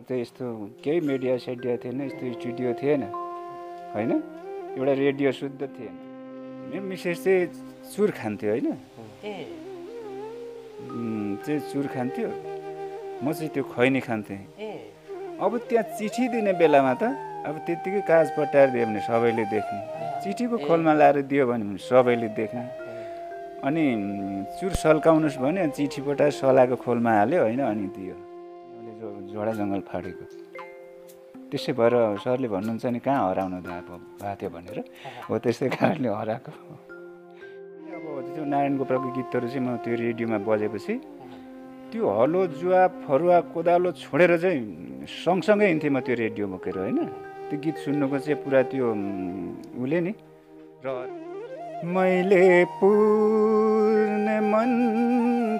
चाहिँ यस्तो केही मिडिया सेडिया थिएन, यस्तो स्टुडियो थिएन होइन, एउटा रेडियो शुद्ध थिएन। मेरो मिसेस चाहिँ चुर खान्थ्यो होइन, चाहिँ चुर खान्थ्यो, म चाहिँ त्यो खैनी खान्थेँ। अब त्यहाँ चिठी दिने बेलामा त अब त्यत्तिकै कागज पट्याएर दियो भने सबैले देख्ने, चिठीको खोलमा लाएर दियो भने सबैले देख्ने। अनि चुर सल्काउनुहोस् भने चिठी पठाएर सलाको खोलमा हाल्यो होइन, अनि दियो। झोडा जङ्गल फाडेको त्यसै भएर सरले भन्नुहुन्छ नि कहाँ हराउन भएको थियो भनेर, हो त्यस्तै कारणले हराएको। अब त्यो नारायण गोपालको गीतहरू चाहिँ म त्यो रेडियोमा बजेपछि त्यो हलो जुवा फरुवा कोदालो छोडेर चाहिँ सँगसँगै हिँड्थेँ म त्यो रेडियो बोकेर होइन। त्यो गीत सुन्नुको चाहिँ पुरा त्यो उसले नि र मैले पूर्ण मन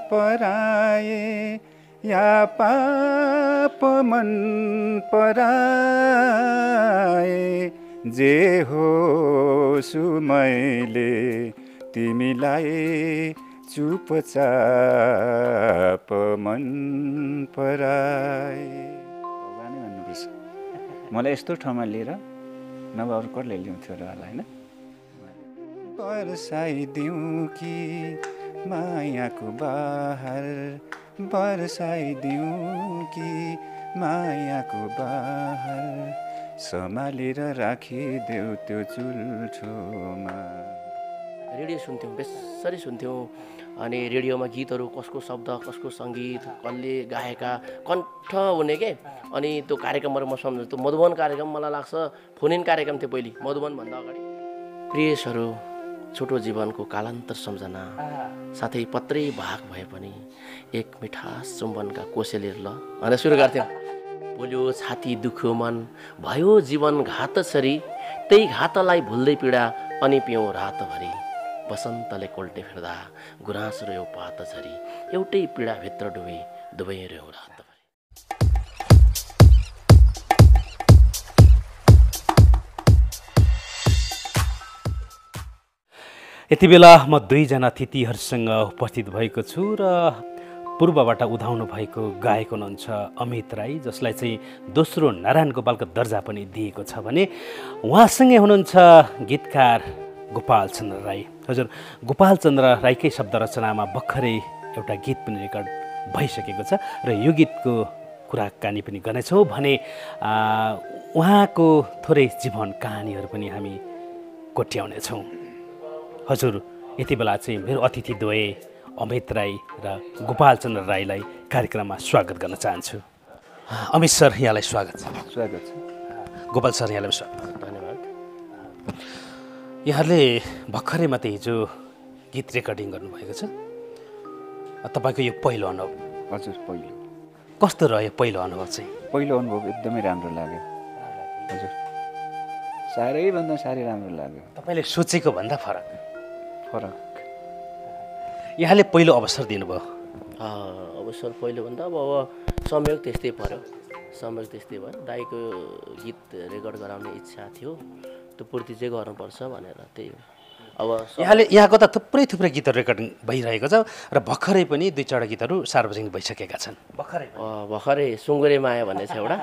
पराए या पाप मन पराए, जे होसु मैले तिमीलाई चुपचाप मन पराए। भगवानै भन्नुपर्छ मलाई यस्तो ठाउँमा लिएर, नभए अरू कसले ल्याउँथ्यो र होला होइन। बर्साइदिउँ कि मायाको बहार, बर्साइदिउँ कि मायाको बहार, सम्हालेर राखिदेऊ त्यो चुल्ठोमा। रेडियो सुन्थ्यौँ, बेसरी सुन्थ्यौँ। अनि रेडियोमा गीतहरू कसको शब्द कसको सङ्गीत कसले गाएका कण्ठ हुने के। अनि त्यो कार्यक्रमहरू म सम्झन्छु, त्यो मधुबन कार्यक्रम मलाई लाग्छ फोन इन कार्यक्रम थियो पहिले मधुबनभन्दा अगाडि। प्रियसहरू, छोटो जीवनको कालान्तर सम्झना, साथै पत्रै भाग भए पनि एक मिठास चुम्बनका कोसेली ल भनेर सुरु गर्थ्यौँ। बोल्यो छाती दुख्यो मन, भयो जीवन घातछरी, त्यही घातलाई भुल्दै पीडा, अनि पिउँ रातभरि। बसन्तले कोल्टे फिर्दा गुराँस रह्यो पात झरी, एउटै पीडाभित्र डुबे दुवै रह्यो रातभरि। यति बेला म दुईजना अतिथिहरूसँग उपस्थित भएको छु र पूर्वबाट उदाउनु भएको गायक हुनुहुन्छ अमित राई, जसलाई चाहिँ दोस्रो नारायण गोपालको दर्जा पनि दिएको छ भने उहाँसँगै हुनुहुन्छ गीतकार गोपाल चन्द्र राई। हजुर, गोपाल चन्द्र राईकै शब्द रचनामा भर्खरै एउटा गीत पनि रेकर्ड भइसकेको छ र यो गीतको कुराकानी पनि गर्नेछौँ भने उहाँको थोरै जीवन कहानीहरू पनि हामी कोट्याउनेछौँ। हजुर, यति बेला चाहिँ मेरो अतिथि द्वय अमित राई र गोपाल चन्द्र राईलाई कार्यक्रममा स्वागत गर्न चाहन्छु। अमित सर, यहाँलाई स्वागत छ। स्वागत छ। गोपाल सर, यहाँलाई स्वागत। धन्यवाद। यहाँले भर्खरै मात्रै हिजो गीत रेकर्डिङ गर्नुभएको छ, तपाईँको यो पहिलो अनुभव? हजुर, पहिलो। कस्तो रह्यो पहिलो अनुभव चाहिँ? पहिलो अनुभव एकदमै राम्रो लाग्यो हजुर, साह्रैभन्दा साह्रै राम्रो लाग्यो। तपाईँले सोचेको भन्दा फरक? यहाँले पहिलो अवसर दिनुभयो? अवसर पहिलो भन्दा अब संयोग त्यस्तै पर्यो, संयोग त्यस्तै भयो। दाइको गीत रेकर्ड गराउने इच्छा थियो, त्यो पूर्ति चाहिँ गर्नुपर्छ भनेर, त्यही हो। अब यहाँको त थुप्रै गीतहरू रेकर्डिङ भइरहेको छ र भर्खरै पनि 2-4 गीतहरू सार्वजनिक भइसकेका छन्। भर्खरै सुँगुरे माया भन्ने छ एउटा,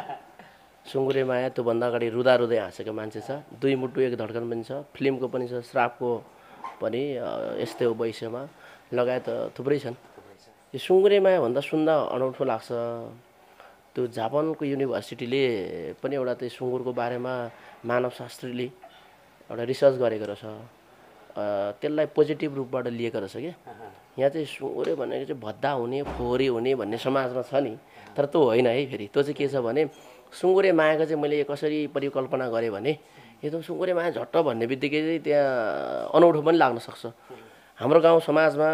सुँगुरे माया, त्योभन्दा अगाडि रुँदा रुँदै हाँसेको मान्छे छ, दुई मुटु एक धड्कन पनि छ, फिल्मको पनि छ, श्रापको पनि यस्तै हो वैश्यमा लगायत थुप्रै छन्। यो सुँगुरे माया भन्दा सुन्दा अनौठो लाग्छ। त्यो जापानको युनिभर्सिटीले पनि एउटा त्यो सुँगुरको बारेमा मानवशास्त्रीले एउटा रिसर्च गरेको रहेछ, त्यसलाई पोजिटिभ रूपबाट लिएको रहेछ क्या। यहाँ चाहिँ सुँगुरे भनेको चाहिँ भद्दा हुने फोहोरी हुने भन्ने समाजमा छ नि, तर त्यो होइन है। फेरि त्यो चाहिँ के छ भने सुँगुरे मायाको चाहिँ मैले कसरी परिकल्पना गरेँ भने एकदम सुँगुरे माया झट्ट भन्ने बित्तिकै चाहिँ त्यहाँ अनौठो पनि लाग्न सक्छ। हाम्रो गाउँ समाजमा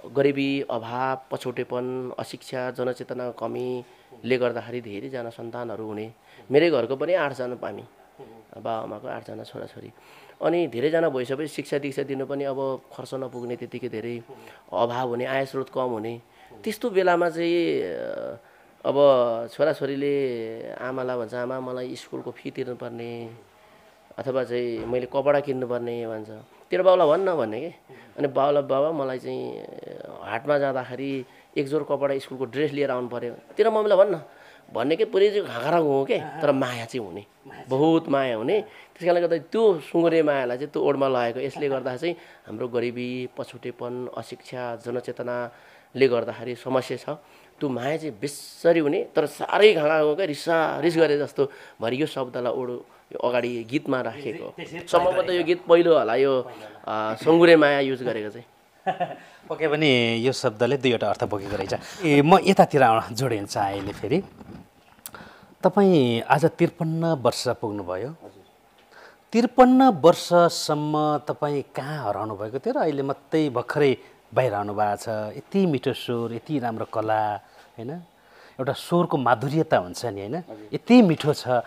गरिबी, अभाव, पछौटेपन, अशिक्षा, जनचेतनाको कमीले गर्दाखेरि धेरैजना सन्तानहरू हुने, मेरै घरको पनि 8 जना पामी, बाबाआमाको 8 जना छोराछोरी, अनि धेरैजना भइसकेपछि शिक्षा दीक्षा दिनु पनि अब खर्च नपुग्ने, त्यतिकै धेरै अभाव हुने, आय स्रोत कम हुने। त्यस्तो बेलामा चाहिँ अब छोराछोरीले आमालाई भन्छ, आमा मलाई स्कुलको फी तिर्नुपर्ने, अथवा चाहिँ मैले कपडा किन्नुपर्ने भन्छ। तेरो बाउलाई भन्न भन्ने कि। अनि बाउलाई, बाबा मलाई चाहिँ हाटमा जाँदाखेरि एक जोर कपडा स्कुलको ड्रेस लिएर आउनु पर्यो। तेरो मम्मीलाई भन्न, भनेकै पुरै चाहिँ घाँक्रा हो के तर माया चाहिँ हुने बहुत माया हुने। त्यस कारणले गर्दा त्यो सुँगुरे मायालाई चाहिँ त्यो ओडमा लगाएको यसले गर्दा चाहिँ हाम्रो गरिबी पछौटेपन अशिक्षा जनचेतनाले गर्दाखेरि समस्या छ। त्यो माया चाहिँ बेसरी हुने तर साह्रै घाँडा हो क्या रिस गरे जस्तो भरि यो शब्दलाई यो अगाडि गीतमा राखेको सम्भवतः यो गीत पहिलो होला यो सुँगुरे माया युज गरेको चाहिँ। पक्कै पनि यो शब्दले दुईवटा अर्थ बोकेको रहेछ। म यतातिर जोडिन चाहे अहिले फेरि तपाईँ आज 53 वर्ष पुग्नुभयो। 53 वर्षसम्म तपाईँ कहाँ हराउनु भएको थियो र अहिले मात्रै भर्खरै बाहिर आउनु भएको छ। यति मिठो स्वर यति राम्रो कला होइन एउटा स्वरको माधुर्यता हुन्छ नि होइन यति मिठो छ।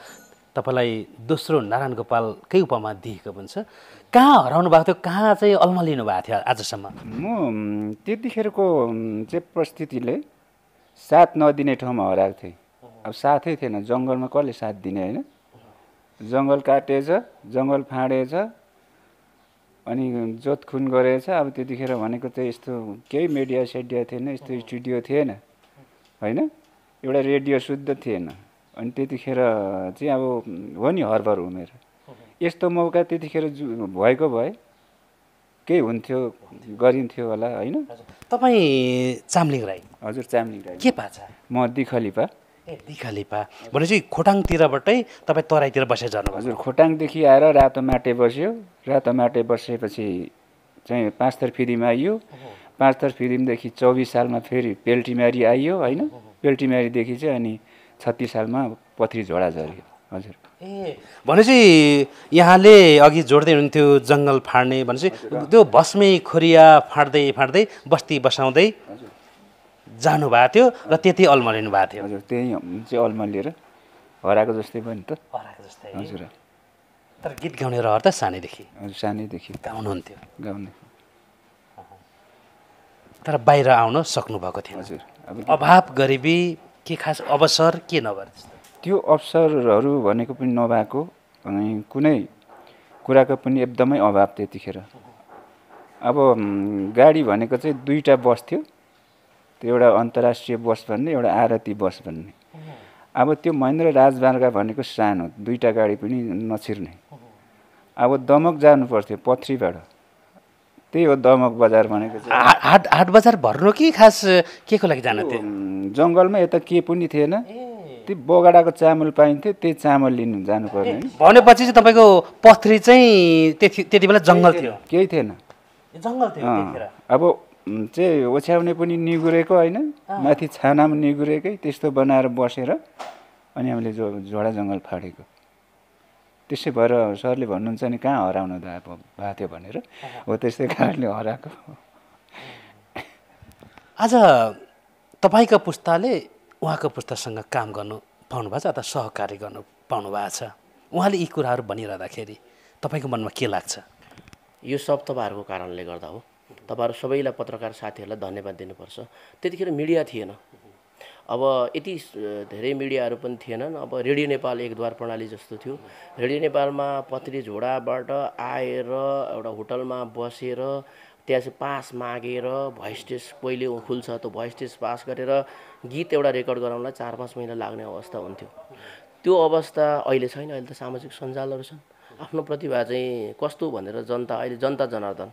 तपाईँलाई दोस्रो नारायण गोपालकै उपमा दिएको पनि छ। कहाँ हराउनु भएको थियो कहाँ चाहिँ अल्मलिनु भएको थियो आजसम्म? म त्यतिखेरको चाहिँ परिस्थितिले साथ नदिने ठाउँमा हराएको थिएँ। अब साथै थिएन जङ्गलमा कसले साथ दिने होइन। जङ्गल काटेछ जङ्गल फाँडेछ अनि जोतखुन गरेछ। अब त्यतिखेर भनेको चाहिँ यस्तो केही मिडिया सेडिया थिएन यस्तो स्टुडियो थिएन होइन एउटा रेडियो शुद्ध थिएन। अनि त्यतिखेर चाहिँ अब हो नि हरभर उमेर यस्तो मौका त्यतिखेर भएको भए केही हुन्थ्यो गरिन्थ्यो होला होइन। तपाईँ चामलिङ राई? हजुर चामलिङ राई। के पाछ? म दिखलिपा। ए दिखलिपा भनेपछि खोटाङतिरबाटै तपाईँ तराईतिर बसेर जानुभयो? हजुर खोटाङदेखि आएर रातो माटे बस्यो। रातो माटे बसेपछि चाहिँ 5 थर फिरिम आइयो। 5 थर फिरिमदेखि 24 सालमा फेरि पेल्टीमारी आइयो होइन। पेल्टीमारीदेखि चाहिँ अनि 36 सालमा पथरी झोडा झऱ्यो। हजुर ए भनेपछि यहाँले अघि जोड्दै हुनुहुन्थ्यो जङ्गल फाड्ने भनेपछि त्यो भस्मे खोरिया फाड्दै फाड्दै बस्ती बसाउँदै जानुभएको थियो र त्यति अल्मलिनु भएको थियो? हजुर त्यही चाहिँ अल्मलिएर हराएको जस्तै भयो नि त। हराएको जस्तै हजुर। तर गीत गाउने रहर त सानैदेखि? हजुर सानैदेखि गाउनुहुन्थ्यो? गाउने। तर बाहिर आउन सक्नुभएको थियो? हजुर। अभाव गरिबी के खास अवसर के नगरे? त्यो अवसरहरू भनेको पनि नभएको अनि कुनै कुराको पनि एकदमै अभाव त्यतिखेर। अब गाडी भनेको चाहिँ 2टा बस थियो। त्यो एउटा अन्तर्राष्ट्रिय बस भन्ने एउटा आरती बस भन्ने। अब त्यो महेन्द्र राजमार्ग भनेको सानो 2टा गाडी पनि नछिर्ने। अब दमक जानु पर्थ्यो पथरीबाट। त्यही हो दमक बजार भनेको चाहिँ। हाट बजार भर्नु कि खास के को लागि जानु थियो? जङ्गलमा यता के पनि थिएन। त्यो बगडाको चामल पाइन्थ्यो त्यही चामल लिनु जानु पर्ने। भनेपछि चाहिँ तपाईँको पथरी चाहिँ त्यति बेला जङ्गल थियो? केही थिएन जङ्गल थियो त्यतिखेर। अब चाहिँ ओछ्याउने पनि निगुरेको होइन माथि छानामा निगुरेकै त्यस्तो बनाएर बसेर अनि हामीले झोडा जङ्गल फाडेको। त्यसै भएर सरले भन्नुहुन्छ नि कहाँ हराउन भएको थियो भनेर हो त्यस्तै कारणले हराएको। आज तपाईँको पुस्ताले उहाँको पुस्तासँग काम गर्नु पाउनु भएको छ अथवा सहकारी गर्नु पाउनु भएको छ। उहाँले यी कुराहरू भनिरहँदाखेरि तपाईँको मनमा के लाग्छ? यो सब तपाईँहरूको कारणले गर्दा हो। तपाईँहरू सबैलाई पत्रकार साथीहरूलाई धन्यवाद दिनुपर्छ। त्यतिखेर मिडिया थिएन। अब यति धेरै मिडियाहरू पनि थिएनन्। अब रेडियो नेपाल एकद्वार प्रणाली जस्तो थियो। रेडियो नेपालमा पत्री झोडाबाट आएर एउटा होटलमा बसेर त्यहाँ चाहिँ पास मागेर भोइस टेस्ट पहिले खुल्छ त्यो भोइस टेस्ट पास गरेर गीत एउटा रेकर्ड गराउनलाई 4-5 महिना लाग्ने अवस्था हुन्थ्यो। त्यो अवस्था अहिले छैन। अहिले त सामाजिक सञ्जालहरू छन्। आफ्नो प्रतिभा चाहिँ कस्तो भनेर जनता अहिले जनता जनार्दन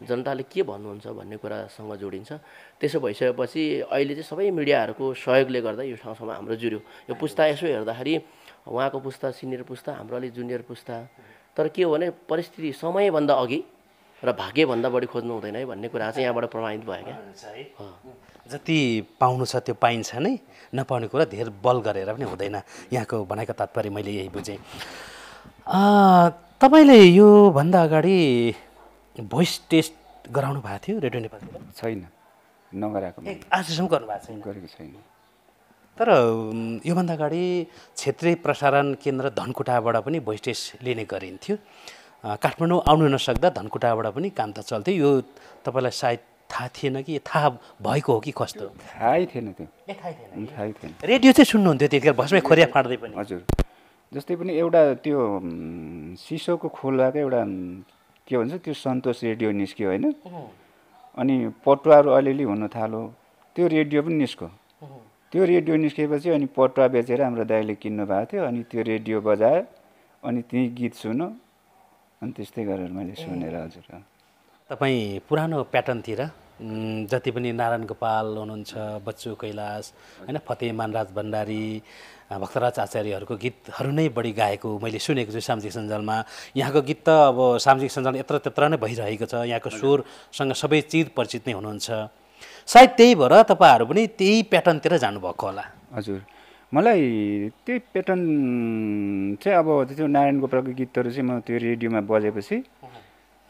जनताले के भन्नुहुन्छ भन्ने कुरासँग जोडिन्छ। त्यसो भइसकेपछि अहिले चाहिँ सबै मिडियाहरूको सहयोगले गर्दा यो ठाउँसम्म हाम्रो जुर्यो। यो पुस्ता यसो हेर्दाखेरि उहाँको पुस्ता सिनियर पुस्ता हाम्रो अलिक जुनियर पुस्ता। तर के हो भने परिस्थिति समयभन्दा अघि र भाग्यभन्दा बढी खोज्नु हुँदैन है भन्ने कुरा चाहिँ यहाँबाट प्रमाणित भयो क्या। जति पाउनु छ त्यो पाइन्छ नै नपाउने कुरा धेर बल गरेर पनि हुँदैन। यहाँको भनाइको तात्पर्य मैले यही बुझेँ। तपाईँले योभन्दा अगाडि भोइस टेस्ट गराउनु भएको थियो रेडियो नेपालतिर? छैन नगराएको। आजसम्म गर्नुभएको छैन? गरेको छैन। तर योभन्दा अगाडि क्षेत्रीय प्रसारण केन्द्र धनकुटाबाट पनि भोइस टेस्ट लिने गरिन्थ्यो। काठमाडौँ आउनु नसक्दा धनकुटाबाट पनि काम त चल्थ्यो। यो तपाईँलाई सायद थाहा थिएन कि थाहा भएको हो कि कस्तो? थाहै थिएन त्यो। थाहै थिएन। रेडियो चाहिँ सुन्नुहुन्थ्यो त्यतिखेर भस्मै खोरिया फाड्दै पनि? हजुर। जस्तै पनि एउटा त्यो सिसोको खोलाको एउटा के भन्छ त्यो सन्तोष रेडियो निस्क्यो होइन। अनि पटुवाहरू अलिअलि हुन थाल्यो त्यो रेडियो पनि निस्क्यो। त्यो रेडियो निस्केपछि अनि पटुवा बेचेर हाम्रो दाइले किन्नु भएको थियो। अनि त्यो रेडियो बजायो अनि त्यही गीत सुन्यो अनि त्यस्तै गरेर मैले सुनेर। हजुर तपाईँ पुरानो प्याटर्नतिर जति पनि नारायण गोपाल हुनुहुन्छ, बच्चु कैलाश होइन, फतेह मानराज भण्डारी, भक्तराज आचार्यहरूको गीतहरू नै बढी गाएको मैले सुनेको छु सामाजिक सञ्जालमा। यहाँको गीत त अब सामाजिक सञ्जाल यत्र त्यत्र नै भइरहेको छ, यहाँको स्वरसँग सबै चिर परिचित नै हुनुहुन्छ। सायद त्यही भएर तपाईँहरू पनि त्यही प्याटर्नतिर जानुभएको होला। हजुर मलाई त्यही प्याटर्न चाहिँ अब त्यो नारायण गोपालको गीतहरू चाहिँ म त्यो रेडियोमा बजेपछि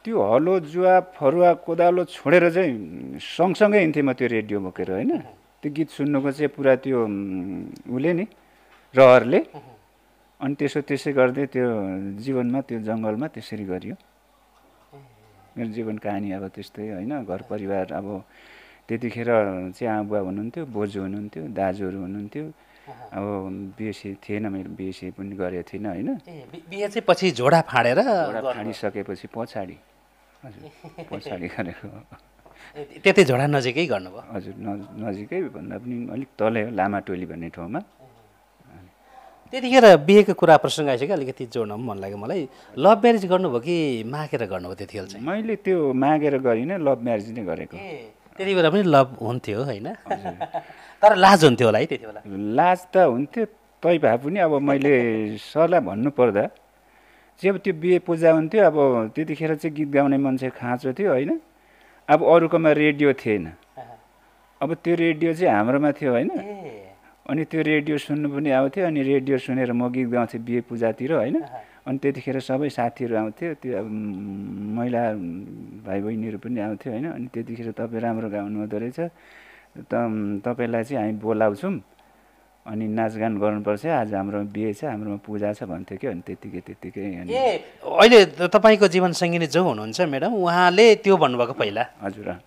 त्यो हलो जुवा फरुवा कोदालो छोडेर चाहिँ सँगसँगै हिँड्थेँ म त्यो रेडियो बोकेर होइन। त्यो गीत सुन्नुको चाहिँ पुरा त्यो उसले नि रहरले। अनि त्यसै गर्दै त्यो जीवनमा त्यो जङ्गलमा त्यसरी गरियो मेरो जीवन कहानी। अब त्यस्तै होइन, घर परिवार अब त्यतिखेर चाहिँ आमा बुवा हुनुहुन्थ्यो, बोजू हुनुहुन्थ्यो, दाजुहरू हुनुहुन्थ्यो। अब बिहे थिएन, मेरो बिहे पनि गरेको थिइनँ होइन। बिहे चाहिँ पछि झोडा फाँडेर फाँडिसकेपछि पछाडि। हजुर पछाडि गरेको। त्यतै झोडा नजिकै गर्नुभयो? हजुर नजिकै भन्दा पनि अलिक तलै हो, लामाटोली भन्ने ठाउँमा। त्यतिखेर बिहेको कुरा प्रसङ्ग आइसक्यो, अलिकति जोड्न पनि मन लाग्यो मलाई। लभ म्यारेज गर्नुभयो कि मागेर गर्नुभयो त्यतिखेर चाहिँ? मैले त्यो मागेर गरिनँ, लभ म्यारेज नै गरेको। त्यति बेला पनि लभ हुन्थ्यो होइन, तर लाज हुन्थ्यो होला है त्यति बेला? लाज त हुन्थ्यो, तै भए पनि अब मैले सरलाई भन्नुपर्दा चाहिँ अब त्यो बिहे पूजा हुन्थ्यो। अब त्यतिखेर चाहिँ गीत गाउने मान्छे खाँचो थियो होइन। अब अरूकोमा रेडियो थिएन, अब त्यो रेडियो चाहिँ हाम्रोमा थियो होइन। अनि त्यो रेडियो सुन्नु पनि आउँथ्यो, अनि रेडियो सुनेर म गीत गाउँथेँ बिहे पूजातिर होइन। अनि त्यतिखेर सबै साथीहरू आउँथ्यो, त्यो अब महिला भाइ बहिनीहरू पनि आउँथ्यो होइन। अनि त्यतिखेर तपाईँ राम्रो गाउनु हुँदो रहेछ, तपाईँलाई चाहिँ हामी बोलाउँछौँ, अनि नाचगान गर्नुपर्छ, आज हाम्रो बिहे छ, हाम्रोमा पूजा छ भन्थ्यो कि। अनि त्यतिकै। अहिले तपाईँको जीवनसङ्गिनी जो हुनुहुन्छ म्याडम, उहाँले त्यो भन्नुभएको पहिला? हजुर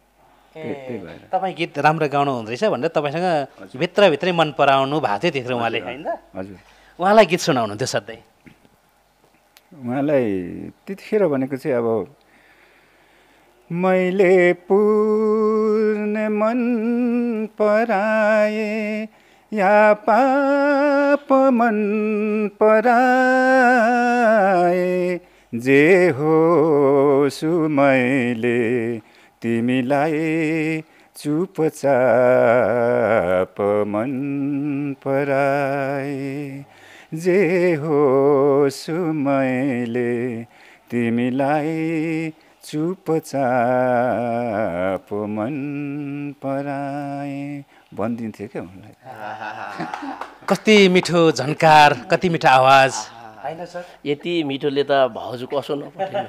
त्यही भएर तपाईँ गीत राम्रो गाउनु हुँदैछ भनेर तपाईँसँग भित्रभित्रै मन पराउनु भएको थियो त्यतिखेर उहाँले होइन? हजुर उहाँलाई गीत सुनाउनुहुन्थ्यो सधैँ? उहाँलाई त्यतिखेर भनेको चाहिँ अब मैले पूर्ण मन पराए या पाप मन पराए, जे होसु मैले तिमीलाई चुपचाप मन पराए, जे होसु मैले तिमीलाई चुपचाप मन पराए भनिदिन्थ्यो क्या उनलाई। कति मिठो झन्कार, कति मिठो आवाज होइन सर, यति मिठोले त भाउजू कसो नपठाउनु।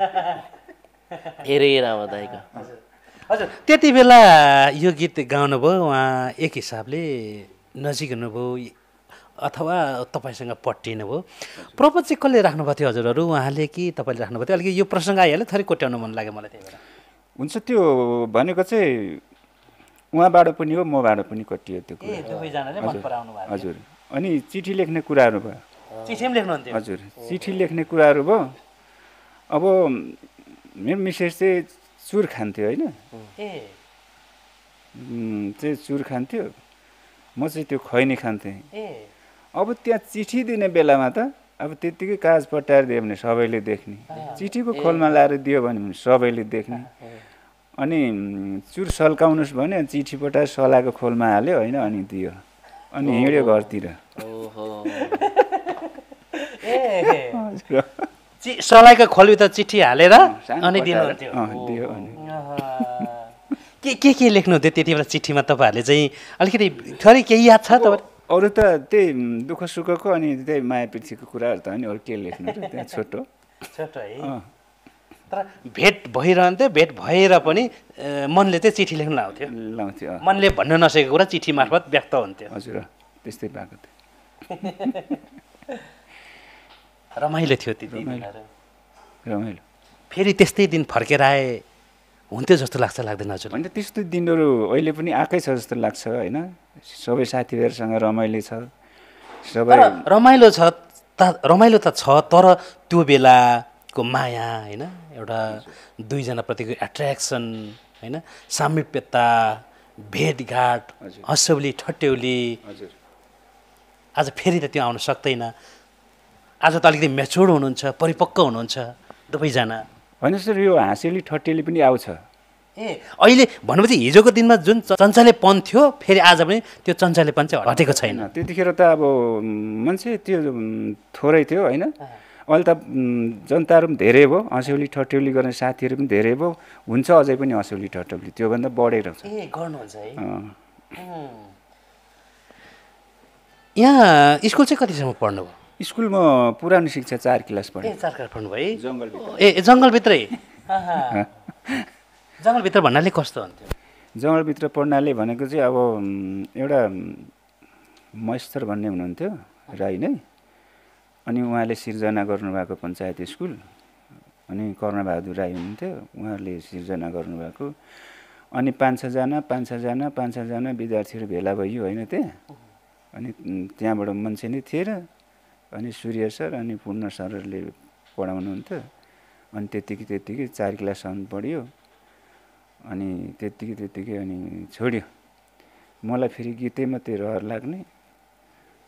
धेरै राम्रो दाइको। हजुर त्यति बेला यो गीत गाउनुभयो, उहाँ एक हिसाबले नजिक हुनुभयो अथवा तपाईँसँग पट्टिनु भयो? प्रपोज चाहिँ कसले राख्नुभएको थियो हजुरहरू, उहाँले कि तपाईँले राख्नुभएको थियो? अलिकति यो प्रसङ्ग आइहाल्यो, थोरै कोट्याउनु मन लाग्यो मलाई त्यही बेला। हुन्छ त्यो भनेको चाहिँ उहाँबाट पनि हो, मबाट पनि कटियो त्यो कुरा। दुवैजनाले मन पराउनु भयो। हजुर अनि चिठी लेख्ने कुराहरू भयो। चिठी पनि लेख्नुहुन्थ्यो? हजुर चिठी लेख्ने कुराहरू भयो। अब मेरो मिसेस चाहिँ चुर खान्थ्यो होइन, चाहिँ चुर खान्थ्यो, म चाहिँ त्यो खैनी खान्थेँ। अब त्यहाँ चिठी दिने बेलामा त अब त्यत्तिकै कागज पट्याएर दियो भने सबैले देख्ने, चिठीको खोलमा लाएर दियो भने सबैले देख्ने। अनि चुर सल्काउनुहोस् भने चिठी पठाएर सलाको खोलमा हाल्यो होइन, अनि दियो, अनि हिँड्यो घरतिर। सलाइको खोलभित्र चिठी हालेर अनि दिनुहुन्थ्यो? दियो। अनि के लेख्नुहुन्थ्यो त्यति बेला चिठीमा तपाईँहरूले चाहिँ? अलिकति थोरै केही याद छ तपाईँ? अरू त त्यही दुःख सुखको अनि त्यही माया प्रीतिको कुराहरू त अनि अरू के लेख्नु र, त्यहाँ छोटो है। तर भेट भइरहन्थ्यो, भेट भएर पनि मनले चाहिँ चिठी लेख्न लाउँथ्यो? मनले भन्न नसकेको कुरा चिठी मार्फत व्यक्त हुन्थ्यो? हजुर त्यस्तै भएको थियो। रमाइलो थियो त्यति? रमाइलो। फेरि त्यस्तै दिन फर्केर आए हुन्थ्यो जस्तो लाग्छ लाग्दैन हजुर? होइन त्यस्तो दिनहरू अहिले पनि आएकै छ जस्तो लाग्छ होइन। सबै साथीभाइहरूसँग रमाइलो छ, सबै रमाइलो त छ, तर त्यो बेलाको माया होइन, एउटा दुईजनाप्रतिको एट्र्याक्सन होइन, सामिप्यता, भेटघाट, हँस्यौली ठट्यौली आज फेरि त त्यो आउन सक्दैन, आज त अलिकति मेच्योर्ड हुनुहुन्छ, परिपक्व हुनुहुन्छ दुवैजना। होइन सर, यो हाँसेली ठट्टेली पनि आउँछ। अहिले भनेपछि हिजोको दिनमा जुन चञ्चलेपन थियो फेरि आज पनि त्यो चञ्चलेपन चाहिँ हटेको छैन। त्यतिखेर त अब मान्छे त्यो थोरै थियो होइन, अहिले त जनताहरू पनि धेरै भयो, हँस्यौली ठट्यौली गर्ने साथीहरू पनि धेरै भयो, हुन्छ अझै पनि हँस्यौली ठट्यौली त्योभन्दा बढेर छ। गर्नुहुन्छ है। यहाँ स्कुल चाहिँ कतिसम्म पढ्नुभयो? स्कुल म पुरानो शिक्षा 4 क्लास पढेँ। 4 क्लास पढ्नुभयो है? जङ्गलभित्र। जङ्गलभित्रै। जङ्गलभित्र भन्नाले कस्तो हुन्थ्यो? जङ्गलभित्र पढ्नाले भनेको चाहिँ अब एउटा महेश्वर भन्ने हुनुहुन्थ्यो राई नै, अनि उहाँले सिर्जना गर्नुभएको पञ्चायत स्कुल, अनि कर्णबहादुर राई हुनुहुन्थ्यो, उहाँले सिर्जना गर्नुभएको, अनि 5-6जना विद्यार्थीहरू भेला भइयो होइन त्यहाँ, अनि त्यहाँबाट मान्छे नै थिए र अनि सूर्य सर अनि पूर्ण सरहरूले पढाउनुहुन्थ्यो, अनि त्यत्तिकै 4 क्लाससम्म पढ्यो, अनि त्यत्तिकै अनि छोड्यो। मलाई फेरि गीतै मात्रै रहर लाग्ने,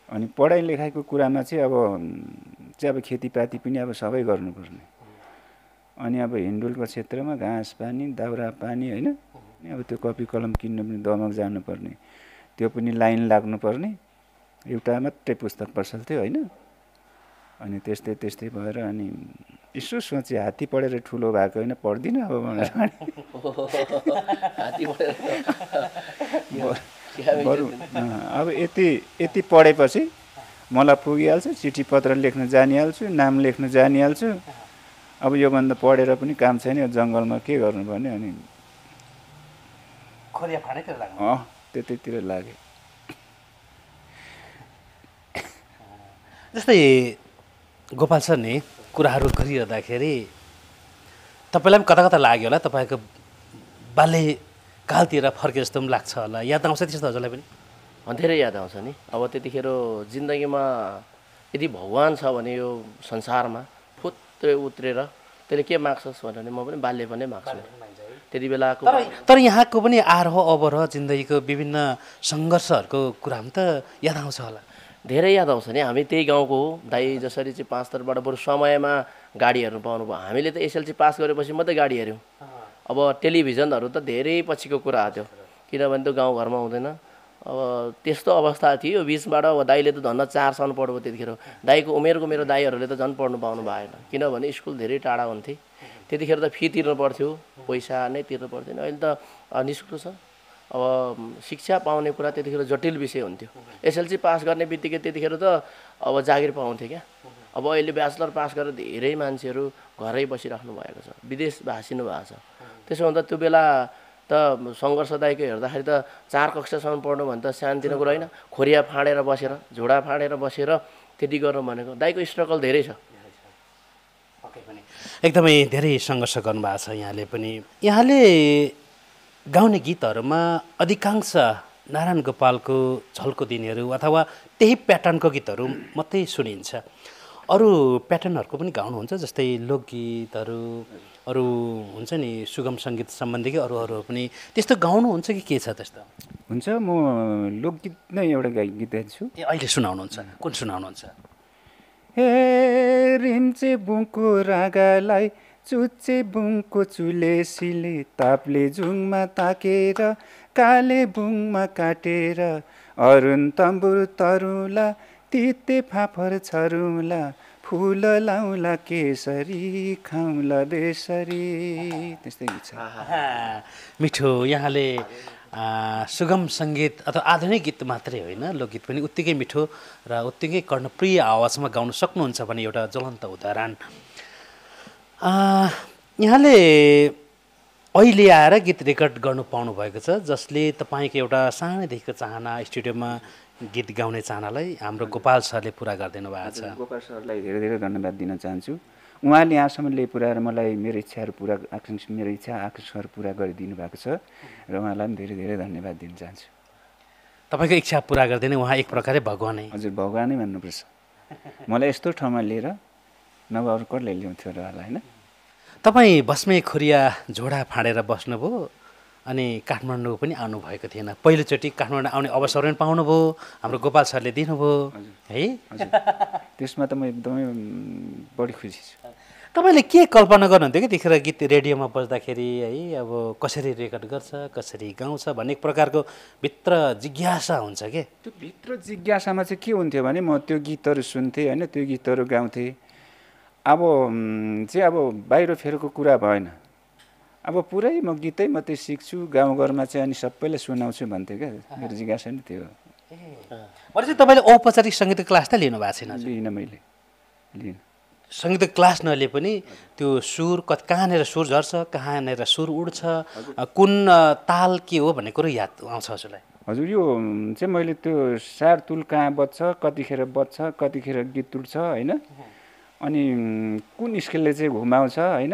अनि पढाइ लेखाइको कुरामा चाहिँ अब खेतीपाती पनि अब सबै गर्नुपर्ने, अनि अब हिन्डोलको क्षेत्रमा घाँस पानी दाउरा पानी होइन, अब त्यो कपी कलम किन्नु पनि दमक जानुपर्ने, त्यो पनि लाइन लाग्नुपर्ने, एउटा मात्रै पुस्तक पसल थियो होइन, अनि त्यस्तै भएर अनि यसो सोचेँ हात्ती पढेर ठुलो भएको होइन, पढ्दिनँ अब भनेर बरु अब यति पढेपछि मलाई पुगिहाल्छ, चिठी पत्र लेख्न जानिहाल्छु, नाम लेख्न जानिहाल्छु, अब योभन्दा पढेर पनि काम छैन, यो जङ्गलमा के गर्नुपर्ने, अनि त्यतैतिर लाग्यो। जस्तै गोपाल सर नि कुराहरू गरिरहँदाखेरि तपाईँलाई पनि कता लाग्यो होला, तपाईँको बाल्यकालतिर फर्के जस्तो पनि लाग्छ होला, याद आउँछ त्यस्तो हजुरलाई पनि? धेरै याद आउँछ नि। अब त्यतिखेर जिन्दगीमा यदि भगवान् छ भने यो संसारमा फुत्रै उत्रेर त्यसले के माग्छस् भने म पनि बाल्यपनै माग्छु त्यति बेलाको। तर यहाँको पनि आरोह अवरोह जिन्दगीको विभिन्न सङ्घर्षहरूको कुरामा त याद आउँछ होला? धेरै याद आउँछ नि। हामी त्यही गाउँको हो, दाइ जसरी चाहिँ 5 स्तरबाट बरु समयमा गाडी हेर्नु पाउनु भयो, हामीले त एसएलसी पास गरेपछि मात्रै गाडी हेऱ्यौँ। अब टेलिभिजनहरू त धेरै पछिको कुरा थियो, किनभने त्यो गाउँघरमा हुँदैन। अब त्यस्तो अवस्था थियो बिचबाट। अब दाइले त धन्न 4सम्म पढ्नुभयो त्यतिखेर, दाइको उमेरको मेरो दाइहरूले त झन् पढ्नु पाउनु भएन, किनभने स्कुल धेरै टाढा हुन्थे। त्यतिखेर त फी तिर्नु पर्थ्यो, पैसा नै तिर्नु पर्थेन। अहिले त निस्कुरो छ। अब शिक्षा पाउने कुरा त्यतिखेर जटिल विषय हुन्थ्यो। एसएलसी पास गर्ने बित्तिकै त्यतिखेर त अब जागिर पाउँथे क्या। अब अहिले ब्याचलर पास गरेर धेरै मान्छेहरू घरै बसिराख्नु भएको छ, विदेश भासिनु भएको छ। त्यसो भन्दा त्यो बेला त सङ्घर्ष दाइको हेर्दाखेरि त 4 कक्षासम्म पढ्नु भने त सानोतिनो कुरा होइन। खोरिया फाँडेर बसेर, झोडा फाँडेर बसेर त्यति गर्नु भनेको दाइको स्ट्रगल धेरै छ। एकदमै धेरै सङ्घर्ष गर्नुभएको छ यहाँले पनि। यहाँले गाउने गीतहरूमा अधिकांश नारायण गोपालको झल्को दिनेहरू अथवा त्यही प्याटर्नको गीतहरू मात्रै सुनिन्छ। अरू प्याटर्नहरूको पनि गाउनुहुन्छ, जस्तै लोकगीतहरू अरू हुन्छ नि, सुगम सङ्गीत सम्बन्धी अरू पनि त्यस्तो गाउनुहुन्छ कि के छ त्यस्तो? हुन्छ, म लोकगीत नै एउटा गीत गाइदिन्छु। अहिले सुनाउनुहुन्छ, कुन सुनाउनुहुन्छ? हे रिम्चे बुङको रागालाई चुच्चे बुङको चुलेसीले, तापले जुङमा ताकेर काले बुङमा काटेर, अरुण तम्बुर तरुला तिते फाफर छरुला, फुल लाउला केसरी खाउला बेसरी। त्यस्तै गीत छ। मिठो। यहाँले सुगम सङ्गीत अथवा आधुनिक गीत मात्रै होइन, लोकगीत पनि उत्तिकै मिठो र उत्तिकै कर्णप्रिय आवाजमा गाउन सक्नुहुन्छ भने एउटा ज्वलन्त उदाहरण। यहाँले अहिले आएर गीत रेकर्ड गर्नु पाउनु भएको छ, जसले तपाईँको एउटा सानैदेखिको चाहना, स्टुडियोमा गीत गाउने चाहनालाई हाम्रो गोपाल सरले पुरा गरिदिनु भएको छ। गोपाल सरलाई धेरै धेरै धन्यवाद दिन चाहन्छु। उहाँले यहाँसम्म पुऱ्याएर मलाई मेरो इच्छाहरू आकाङ्क्षाहरू पुरा गरिदिनु भएको छ र उहाँलाई पनि धेरै धेरै धन्यवाद दिन चाहन्छु। तपाईँको इच्छा पुरा गरिदिने उहाँ एक प्रकारले भगवानै? हजुर, भगवानै भन्नुपर्छ। मलाई यस्तो ठाउँमा लिएर नभए अरू कसले ल्याउँथ्यो र होला होइन। तपाईँ भस्मे खोरिया झोडा फाँडेर बस्नुभयो अनि काठमाडौँ पनि आउनुभएको थिएन। पहिलोचोटि काठमाडौँ आउने अवसर पनि पाउनुभयो, हाम्रो गोपाल सरले दिनुभयो है। हजुर त्यसमा त म एकदमै बढी खुसी छु। तपाईँले के कल्पना गर्नुहुन्थ्यो कि त्यतिखेर गीत रेडियोमा बज्दाखेरि है, अब कसरी रेकर्ड गर्छ, कसरी गाउँछ भन्ने एक प्रकारको भित्र जिज्ञासा हुन्छ के? त्यो भित्र जिज्ञासामा चाहिँ के हुन्थ्यो भने म त्यो गीतहरू सुन्थेँ होइन, त्यो गीतहरू गाउँथेँ। अब चाहिँ अब बाहिर फेरको कुरा भएन। अब पुरै म गीतै मात्रै सिक्छु, गाउँघरमा चाहिँ अनि सबैलाई सुनाउँछु भन्थेँ क्या, मेरो जिज्ञासा नि त्यो। भनेपछि तपाईँले औपचारिक सङ्गीत क्लास त लिनु भएको छैन? लिइनँ मैले, लिइनँ। सङ्गीत क्लास नलिए पनि त्यो सुर कहाँनिर सुर झर्छ, कहाँनिर सुर उड्छ, कुन ताल के हो भन्ने कुरो याद आउँछ हजुरलाई? हजुर यो चाहिँ मैले त्यो सारतुल कहाँ बज्छ, कतिखेर बज्छ, कतिखेर गीत उठ्छ होइन, अनि कुन स्केलले चाहिँ घुमाउँछ होइन,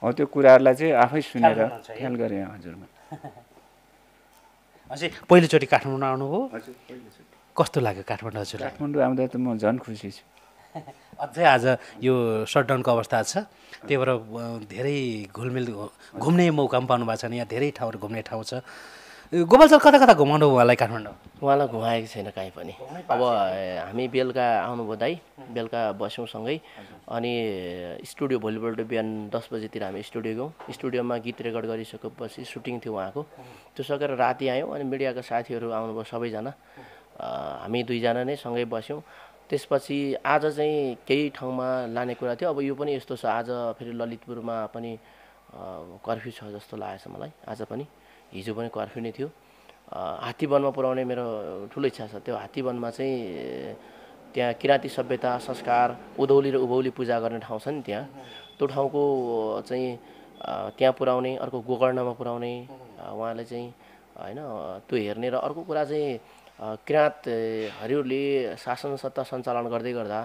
हो त्यो कुराहरूलाई चाहिँ आफै सुनेर ख्याल गरेँ हजुरमा। अझै पहिलोचोटि काठमाडौँ आउनुभयो? हजुर पहिलोचोटि। कस्तो लाग्यो काठमाडौँ हजुरलाई? काठमाडौँ आउँदा त म झन् खुसी छु। अझै आज यो सटडाउनको अवस्था छ, त्यही भएर धेरै घुलमिल घुम्ने मौका पनि पाउनु भएको छ, यहाँ धेरै ठाउँहरू घुम्ने ठाउँ छ। गोपाल सर कता कता घुमाउनु उहाँलाई काठमाडौँ? उहाँलाई घुमाएको छैन कहीँ पनि। अब हामी बेलुका आउनुभयो दाइ, बेलुका बस्यौँ सँगै, अनि स्टुडियो भोलिपल्ट बिहान 10 बजीतिर हामी स्टुडियो गयौँ। स्टुडियोमा गीत रेकर्ड गरिसकेपछि सुटिङ थियो उहाँको, त्यो सकेर राति आयौँ। अनि मिडियाका साथीहरू आउनुभयो सबैजना, हामी दुईजना नै सँगै बस्यौँ। त्यसपछि आज चाहिँ केही ठाउँमा लाने कुरा थियो। अब यो पनि यस्तो छ, आज फेरि ललितपुरमा पनि कर्फ्यू छ जस्तो लागेको छ मलाई। आज पनि हिजो पनि कर्फ्यू नै थियो। हात्तीवनमा पुर्याउने मेरो ठुलो इच्छा छ। त्यो हात्तीवनमा चाहिँ त्यहाँ किराँती सभ्यता, संस्कार, उधौली र उभौली पूजा गर्ने ठाउँ छ नि त्यहाँ, त्यो ठाउँको चाहिँ त्यहाँ पुर्याउने, अर्को गोकर्णमा पुर्याउने उहाँले चाहिँ होइन त्यो हेर्ने। र अर्को कुरा चाहिँ किराँतहरूले शासन सत्ता सञ्चालन गर्दै गर्दा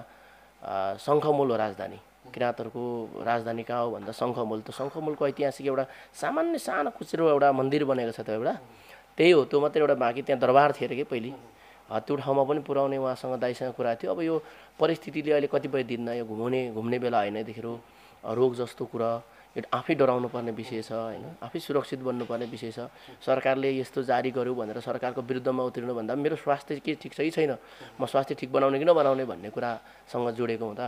शङ्खमूल हो राजधानी, किराँतहरूको राजधानी कहाँ हो भन्दा शङ्खमूल। त शङ्खमूलको ऐतिहासिक एउटा सामान्य सानो खुचरो एउटा मन्दिर बनेको छ त्यो एउटा, त्यही हो त्यो मात्रै एउटा बाँकी। त्यहाँ दरबार थियो अरे कि पहिले, त्यो ठाउँमा पनि पुर्याउने उहाँसँग दाइसँग कुरा थियो। अब यो परिस्थितिले अहिले कतिपय दिन यो घुम्ने बेला होइन, यतिखेर रोग जस्तो कुरा यो आफै डराउनु पर्ने विषय छ होइन, आफै सुरक्षित बन्नुपर्ने विषय छ। सरकारले यस्तो जारी गर्यो भनेर सरकारको विरुद्धमा उत्रिनु भन्दा मेरो स्वास्थ्य के ठिक छ कि छैन, म स्वास्थ्य ठिक बनाउने कि नबनाउने भन्ने कुरासँग जोडेको हुँदा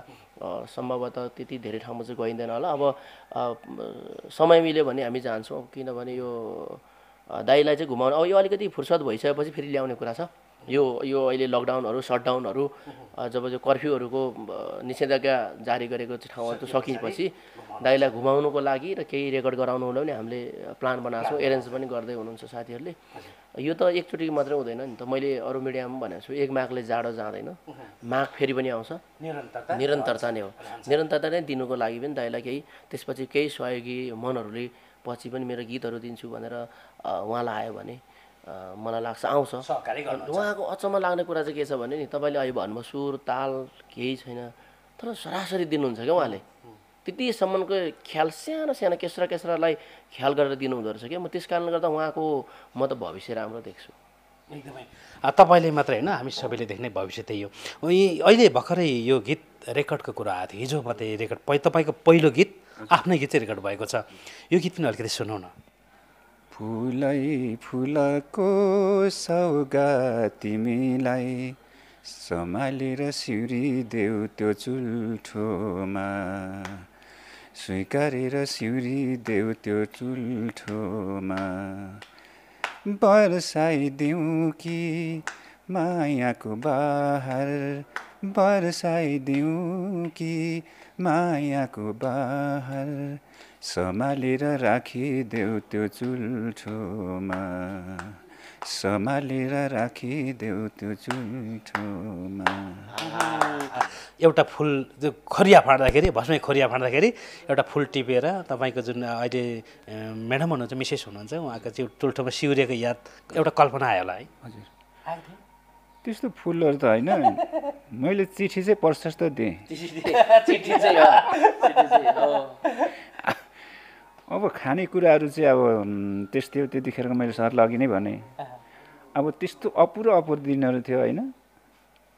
सम्भवतः त्यति धेरै ठाउँमा चाहिँ गइँदैन होला। अब समय मिल्यो भने हामी जान्छौँ, किनभने यो दाइलाई चाहिँ घुमाउनु, अब यो अलिकति फुर्सद भइसकेपछि फेरि ल्याउने कुरा छ। यो अहिले लकडाउनहरू, सटडाउनहरू, जब यो कर्फ्यूहरूको निषेधाज्ञा जारी गरेको ठाउँहरू सकिएपछि दाइलाई घुमाउनुको लागि र केही रेकर्ड गराउनु होला भने हामीले प्लान बनाएको छौँ, एरेन्ज पनि गर्दै हुनुहुन्छ साथीहरूले। यो त एकचोटि मात्रै हुँदैन नि त, मैले अरू मिडियामा भनेको छु, एक माघले जाडो जाँदैन, माघ फेरि पनि आउँछ, निरन्तरता नै हो। निरन्तरता नै दिनुको लागि पनि दाइलाई केही त्यसपछि केही सहयोगी मनहरूले पछि पनि मेरो गीतहरू दिन्छु भनेर उहाँलाई आयो भने मलाई लाग्छ आउँछ। उहाँको अचम्म लाग्ने कुरा चाहिँ के छ भने नि, तपाईँले अहिले भन्नुभयो सुर ताल केही छैन, तर सरासरी दिनुहुन्छ क्या उहाँले, त्यतिसम्मको ख्याल सानो सानो केस्रालाई ख्याल गरेर दिनुहुँदो रहेछ क्या। म त्यस कारणले गर्दा उहाँको म त भविष्य राम्रो देख्छु। एकदमै तपाईँले मात्र होइन, हामी सबैले देख्ने भविष्य त्यही हो। अहिले भर्खरै यो गीत रेकर्डको कुरा आएको थियो, हिजो मात्रै रेकर्ड तपाईँको पहिलो गीत, आफ्नै गीत चाहिँ रेकर्ड भएको छ, यो गीत पनि अलिकति सुनौ न। फुलै फुलको सौगा तिमीलाई सम्हालेर सिउरी देऊ त्यो चुल्ठोमा, स्वीकारेर सिउरी देऊ त्यो चुल्ठोमा, बर्साइदिउँ कि मायाको बहार, बर्साइदिउँ कि मायाको बहार, सम्हालेर राखिदेऊ त्यो चुल्ठोमा, सम्हालेर राखिदेऊ त्यो चुल्ठोमा। एउटा फुल खोरिया फाड्दाखेरि, भस्मै खोरिया फाड्दाखेरि एउटा फुल टिपेर तपाईँको जुन अहिले म्याडम हुनुहुन्छ, मिसेस हुनुहुन्छ, उहाँको चाहिँ चुल्ठोमा सिउरेको याद एउटा कल्पना आयो होला है? हजुर त्यस्तो फुलहरू त होइन, मैले चिठी चाहिँ प्रशस्त दिएँ। अब खानेकुराहरू चाहिँ अब त्यस्तै हो, त्यतिखेरको मैले सरलाई अघि नै भने, अब त्यस्तो अपुरो दिनहरू थियो होइन,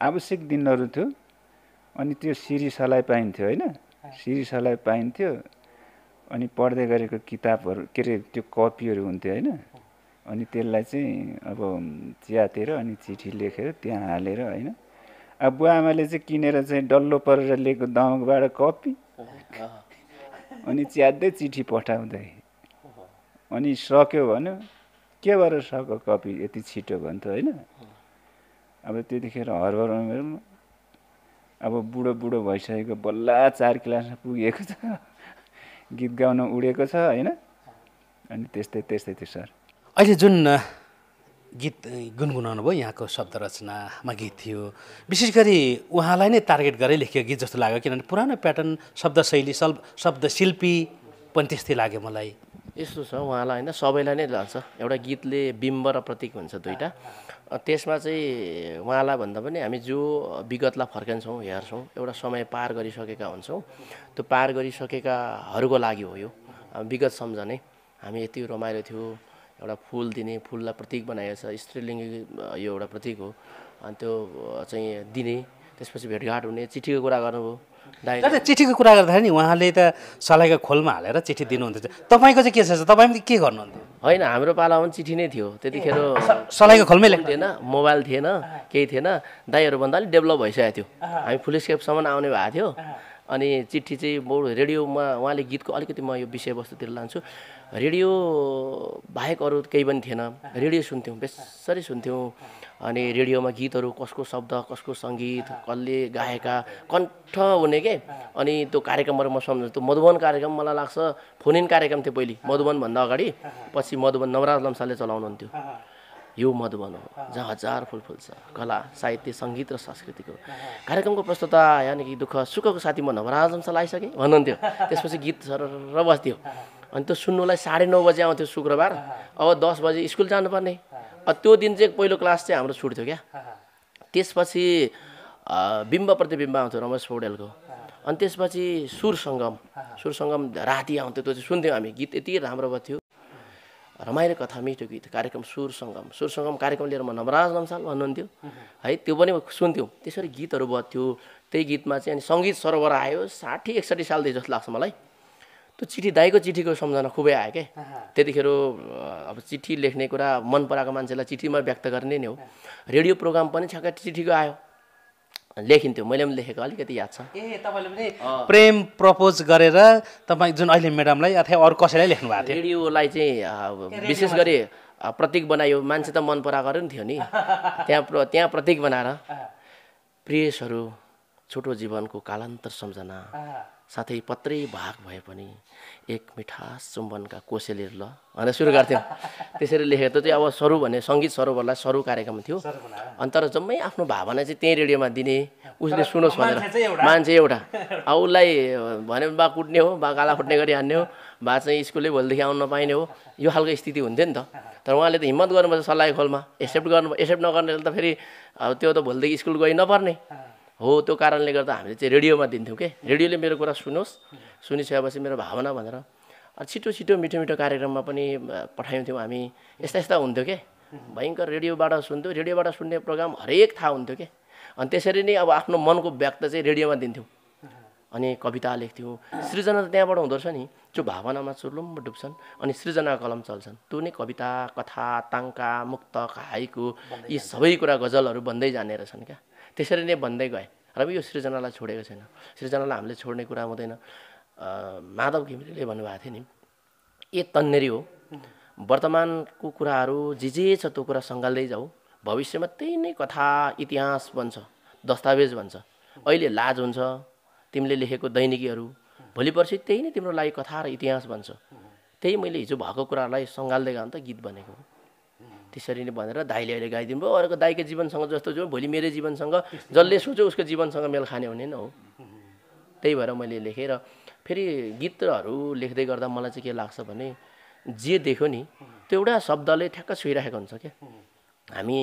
आवश्यक दिनहरू थियो। अनि त्यो सिरिसलाई पाइन्थ्यो होइन, सिरिसलाई पाइन्थ्यो, अनि पढ्दै गरेको किताबहरू के अरे त्यो कपीहरू हुन्थ्यो होइन, अनि त्यसलाई चाहिँ अब च्यातेर अनि चिठी लेखेर त्यहाँ हालेर होइन। अब बुवा आमाले चाहिँ किनेर चाहिँ डल्लो परेर लिएको दमकबाट कपी अनि च्यात्दै चिठी पठाउँदै अनि सक्यो भन्यो के भएर सक्यो कपी यति छिटो भन्थ्यो होइन। अब त्यतिखेर हरबर उमेरमा अब बुढो बुढो भइसकेको बल्ल 4 क्लासमा पुगेको छ, गीत गाउन उडेको छ होइन। अनि त्यस्तै त्यस्तै थियो सर। अहिले जुन गीत गुनगुनाउनु भयो यहाँको शब्द रचनामा गीत थियो, विशेष गरी उहाँलाई नै टार्गेट गरेर लेखिएको गीत जस्तो लाग्यो, किनभने पुरानो प्याटर्न शब्दशैली शब्दशिल्पी पनि त्यस्तै लाग्यो मलाई। यस्तो छ उहाँलाई होइन, सबैलाई नै लाग्छ एउटा गीतले बिम्ब र प्रतीक हुन्छ दुईवटा। त्यसमा चाहिँ उहाँलाई भन्दा पनि हामी जो विगतलाई फर्कन्छौँ हेर्छौँ, एउटा समय पार गरिसकेका हुन्छौँ, त्यो पार गरिसकेकाहरूको लागि हो यो विगत सम्झने। हामी यति रमाइलो थियो, एउटा फुल दिने, फुललाई प्रतीक बनाएको छ, स्त्रीलिङ्गी यो एउटा प्रतीक हो। अनि त्यो चाहिँ दिने, त्यसपछि भेटघाट हुने, चिठीको कुरा गर्नुभयो दाइ। चिठीको कुरा गर्दाखेरि नि उहाँले त सलाइको खोलमा हालेर चिठी दिनुहुन्थ्यो, तपाईँको चाहिँ के छ? तपाईँ के गर्नुहुन्थ्यो? होइन, हाम्रो पालामा पनि चिठी नै थियो त्यतिखेर, सलाइको खोलमै लेख्नु थिएन, मोबाइल थिएन, केही थिएन। दाइहरूभन्दा अलिक डेभलप भइसकेको थियो, हामी फुलस्केपसम्म आउने भएको थियो। अनि चिठी चाहिँ रेडियोमा उहाँले गीतको अलिकति म यो विषयवस्तुतिर लान्छु। रेडियो बाहेक अरू केही पनि थिएन, रेडियो सुन्थ्यौँ, बेसरी सुन्थ्यौँ। अनि रेडियोमा गीतहरू कसको शब्द कसको सङ्गीत कसले गाएका कण्ठ हुने के। अनि त्यो कार्यक्रमहरू म सम्झन्छु, त्यो मधुबन कार्यक्रम मलाई लाग्छ फोन इन कार्यक्रम थियो पहिले, मधुबनभन्दा अगाडि। पछि मधुबन नवराज लम्सालले चलाउनुहुन्थ्यो। यो मधुबन हो जहाँ हजार फुल फुल्छ, कला साहित्य सङ्गीत र संस्कृतिको कार्यक्रमको प्रस्तुता यानि कि दुःख सुखको साथी म नवराज लम्साल आइसकेँ भन्नुहुन्थ्यो। त्यसपछि गीत सरर बस्थ्यो। अनि त्यो सुन्नुलाई 9:30 बजे आउँथ्यो शुक्रबार। अब 10 बजे स्कुल जानुपर्ने। त्यो दिन चाहिँ पहिलो क्लास चाहिँ हाम्रो छुट्थ्यो क्या। त्यसपछि बिम्ब प्रतिबिम्ब आउँथ्यो रमेश पौडेलको। अनि त्यसपछि सुर सङ्गम राति आउँथ्यो, त्यो चाहिँ सुन्थ्यौँ हामी। गीत यति राम्रो भयो थियो, रमाइलो कथा मिठो गीत कार्यक्रम सुर सङ्गम कार्यक्रम लिएर म नवराज लम्साल भन्नुहुन्थ्यो है, त्यो पनि सुन्थ्यौँ। त्यसरी गीतहरू बज्थ्यो। त्यही गीतमा चाहिँ अनि सङ्गीत सरोवर आयो 60-61 सालदेखि जस्तो लाग्छ मलाई। त्यो चिठी दाइको चिठीको सम्झना खुबै आयो क्या। त्यतिखेर अब चिठी लेख्ने कुरा मन पराएको मान्छेलाई चिठीमा व्यक्त गर्ने नै हो। रेडियो प्रोग्राम पनि छक्कै चिठीको आयो, लेखिन्थ्यो। मैले पनि लेखेको अलिकति याद छ। तपाईँले पनि प्रेम प्रपोज गरेर तपाईँ जुन अहिले म्याडमलाई अथवा अरू कसैलाई लेख्नु भएको थियो? रेडियोलाई चाहिँ विशेष गरी प्रतीक बनायो, मान्छे त मन पराएको नि थियो नि, त्यहाँ प्रतीक बनाएर प्रियसहरू छोटो जीवनको कालान्तर सम्झना साथै पत्रै भाग भए पनि एक मिठास चुम्बनका कोसेली ल भनेर सुरु गर्थ्यौँ। त्यसरी लेखेको चाहिँ अब सरु भने सङ्गीत सरोवरलाई सरु कार्यक्रम थियो। अनि तर जम्मै आफ्नो भावना चाहिँ त्यही रेडियोमा दिने, उसले सुनोस् भनेर मान्छे एउटा। अब उसलाई भने बा कुट्ने हो, बा गाला फुट्ने गरी हान्ने हो, बा चाहिँ स्कुलै भोलिदेखि आउनु नपाइने हो, यो खालको स्थिति हुन्थ्यो नि त। तर उहाँले त हिम्मत गर्नुपर्छ सल्लाहको खोलमा, एक्सेप्ट नगर्नेले त फेरि अब त्यो त भोलिदेखि स्कुल गइ नपर्ने हो। त्यो कारणले गर्दा हामीले चाहिँ रेडियोमा दिन्थ्यौँ के, रेडियोले मेरो कुरा सुनिसकेपछि मेरो भावना भनेर। छिटो छिटो मिठो मिठो कार्यक्रममा पनि पठाउँथ्यौँ हामी। यस्ता हुन्थ्यो के, भयङ्कर रेडियोबाट सुन्थ्यौँ। रेडियोबाट सुन्ने प्रोग्राम हरेक थाहा हुन्थ्यो के। अनि त्यसरी नै अब आफ्नो मनको व्यक्त चाहिँ रेडियोमा दिन्थ्यौँ। अनि कविता लेख्थ्यौँ। सृजना त त्यहाँबाट हुँदो रहेछ नि, जो भावनामा चुर्लुम्ब डुब्छन् अनि सृजना कलम चल्छन्। त्यो नै कविता, कथा, ताङ्का, मुक्तक, हाइकु यी सबै कुरा गजलहरू बन्दै जाने रहेछन् क्या। त्यसरी नै बन्दै गए। र यो सृजनालाई छोडेको छैन, सृजनालाई हामीले छोड्ने कुरा हुँदैन। माधव घिमिरेले भन्नुभएको थियो नि, ए तन्नेरी हो, वर्तमानको कुराहरू जे छ त्यो कुरा सङ्गाल्दै जाऊ, भविष्यमा त्यही नै कथा इतिहास बन्छ, दस्तावेज बन्छ। अहिले लाज हुन्छ तिमीले लेखेको दैनिकीहरू, भोलि पर्सि त्यही नै तिम्रो लागि कथा र इतिहास बन्छ। त्यही मैले हिजो भएको कुरालाई सङ्गाल्दै गयो भने त गीत बनेको हो। त्यसरी नै भनेर दाइले अहिले गाइदिनु भयो। अरूको दाइको जीवनसँग जस्तो जो भोलि मेरो जीवनसँग जसले सोच्यो उसको जीवनसँग मेल खाने हुने नै हो। त्यही भएर मैले लेखेँ। र फेरि गीतहरू लेख्दै गर्दा मलाई चाहिँ के लाग्छ भने, जे देख्यो नि त्यो एउटा शब्दले ठ्याक्क छुइराखेको हुन्छ क्या। हामी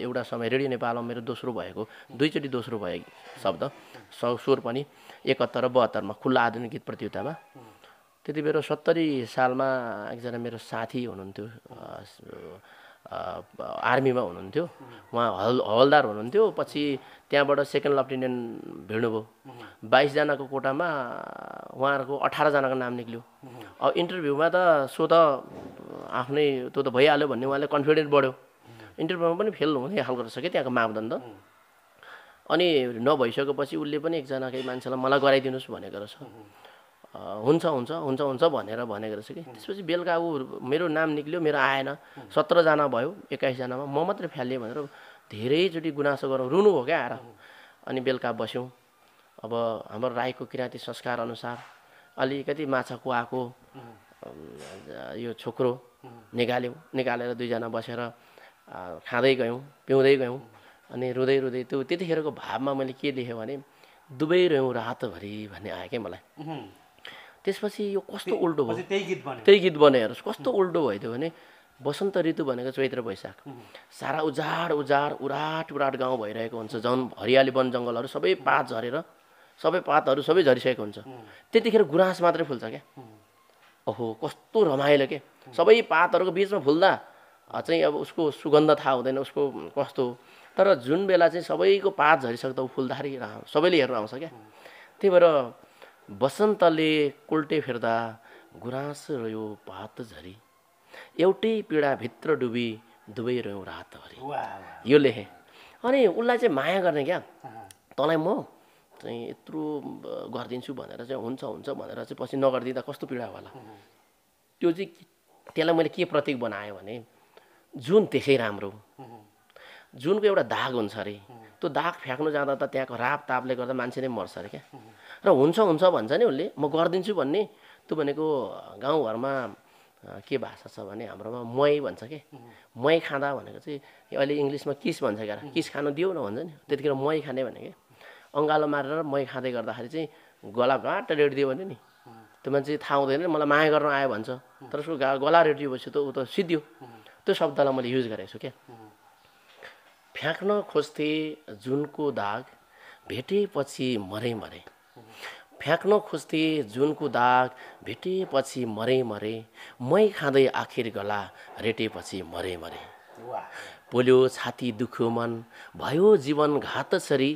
एउटा समय रेडियो नेपालमा मेरो दोस्रो भएको, दुईचोटि दोस्रो भयो शब्द स्वर पनि 71 र 72मा खुल्ला आधुनिक गीत प्रतियोगितामा। त्यति बेला 70 सालमा एकजना मेरो साथी हुनुहुन्थ्यो, आर्मीमा हुनुहुन्थ्यो, उहाँ हवलदार हुनुहुन्थ्यो। पछि त्यहाँबाट सेकेन्ड लेफ्टिनेन्ट भिड्नुभयो। 22 जनाको कोटामा उहाँहरूको 18 जनाको नाम निक्ल्यो। अब इन्टरभ्यूमा त सो त आफ्नै त्यो त भइहाल्यो भन्ने उहाँले कन्फिडेन्ट बढ्यो। इन्टरभ्यूमा पनि फेल हुने खालको रहेछ क्या त्यहाँको मापदण्ड। अनि नभइसकेपछि उसले पनि एकजना केही मान्छेलाई मलाई गराइदिनुहोस् भनेको रहेछ। हुन्छ हुन्छ हुन्छ हुन्छ भनेर भनेको रहेछ कि। त्यसपछि बेलुका ऊ मेरो नाम निक्ल्यो, मेरो आएन, 17 जना भयो, 21 जनामा म मात्रै फ्यालिएँ भनेर धेरैचोटि गुनासो गरौँ, रुनु हो क्या आएर। अनि बेलुका बस्यौँ। अब हाम्रो राईको किराँती संस्कार अनुसार अलिकति माछा कुवाको यो छोक्रो निकाल्यौँ। निकालेर 2 जना बसेर खाँदै गयौँ, पिउँदै गयौँ। अनि रुँदै रुँदै त्यो त्यतिखेरको भावमा मैले के देखेँ भने डुबै रह्यौँ रातभरि भन्ने आयो क्या मलाई। त्यसपछि यो कस्तो उल्टो भयो, त्यही गीत बन्यो हेर्नुहोस् कस्तो उल्टो भइदियो भने वसन्त ऋतु भनेको चैत्र वैशाख, सारा उजाड उजाड उराट उराट गाउँ भइरहेको हुन्छ, झन् हरियाली वन जङ्गलहरू सबै पात झरेर सबै पातहरू सबै झरिसकेको हुन्छ। त्यतिखेर गुराँस मात्रै फुल्छ क्या। ओहो कस्तो रमाइलो के, सबै पातहरूको बिचमा फुल्दा चाहिँ अब उसको सुगन्ध थाहा हुँदैन उसको कस्तो हो। तर जुन बेला चाहिँ सबैको पात झरिसक्दा ऊ फुल्दाखेरि सबैले हेर्नु आउँछ क्या। त्यही भएर वसन्तले कोल्टे फेर्दा गुराँस रह्यो पात झरी, एउटै पीडा भित्र डुबी दुवै रह्यौँ रातभरि, यो लेखेँ। अनि उसलाई चाहिँ माया गर्ने क्या, तँलाई म चाहिँ यत्रो गरिदिन्छु भनेर चाहिँ हुन्छ हुन्छ भनेर चाहिँ पछि नगरिदिँदा कस्तो पीडा होला। त्यो चाहिँ त्यसलाई मैले के प्रतीक बनाएँ भने जुन त्यसै राम्रो, जुनको एउटा दाग हुन्छ अरे, त्यो दाग फ्याँक्नु जाँदा त त्यहाँको राप तापले गर्दा मान्छे नै मर्छ अरे क्या। र हुन्छ हुन्छ भन्छ नि उसले, म गरिदिन्छु भन्ने। त्यो भनेको गाउँघरमा के भाषा छ भने हाम्रोमा मै भन्छ के, मै खाँदा भनेको चाहिँ अहिले इङ्ग्लिसमा किस भन्छ क्या, किस खानु दियो न भन्छ नि, त्यतिखेर मै खाने भने क्या। अङ्गालो मारेर मै खाँदै गर्दाखेरि चाहिँ गला घाँट रेडिदियो भने नि त्यो मान्छे थाहा हुँदैन मलाई माया गर्न आयो भन्छ। तर उसको गला रेडिएपछि त ऊ त सिद्धियो। त्यो शब्दलाई मैले युज गरेको छु क्या। फ्याँक्न खोज्थे जुनको दाग भेटेपछि मरे मरे, फ्याँक्न खोज्थे जुनको दाग भेटेपछि मरे मरे, मै खाँदै आखिर गला रेटेपछि मरे मरे। पोल्यो छाती दुख्यो मन भयो जीवन घातछरी,